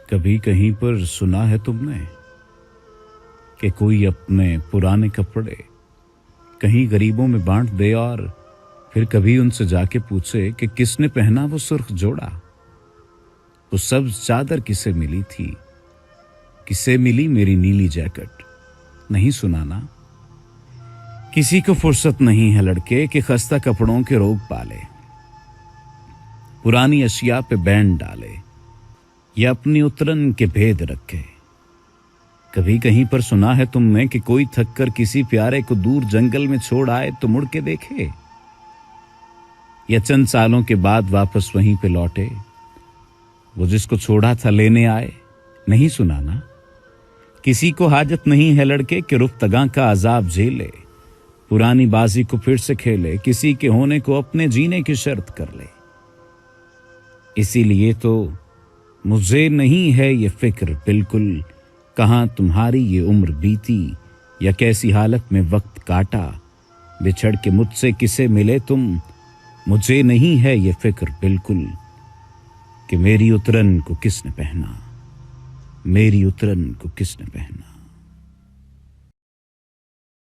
कभी कहीं पर सुना है तुमने कि कोई अपने पुराने कपड़े कहीं गरीबों में बांट दे और फिर कभी उनसे जाके पूछे कि किसने पहना वो सुर्ख जोड़ा, वो सब्ज चादर किसे मिली थी, किसे मिली मेरी नीली जैकेट। नहीं सुना ना? किसी को फुर्सत नहीं है लड़के कि खस्ता कपड़ों के रोग पाले, पुरानी अशिया पे बैंड डाले या अपनी उतरन के भेद रखे। कभी कहीं पर सुना है तुमने कि कोई थक कर किसी प्यारे को दूर जंगल में छोड़ आए तो मुड़ के देखे, या चंद सालों के बाद वापस वहीं पे लौटे, वो जिसको छोड़ा था लेने आए। नहीं सुना ना? किसी को हाजत नहीं है लड़के कि रुफ्तगा का अजाब झेले, पुरानी बाजी को फिर से खेले, किसी के होने को अपने जीने की शर्त कर ले। इसीलिए तो मुझे नहीं है ये फिक्र बिल्कुल, कहाँ तुम्हारी ये उम्र बीती या कैसी हालत में वक्त काटा, बिछड़ के मुझसे किसे मिले तुम। मुझे नहीं है ये फिक्र बिल्कुल कि मेरी उतरन को किसने पहना, मेरी उतरन को किसने पहना।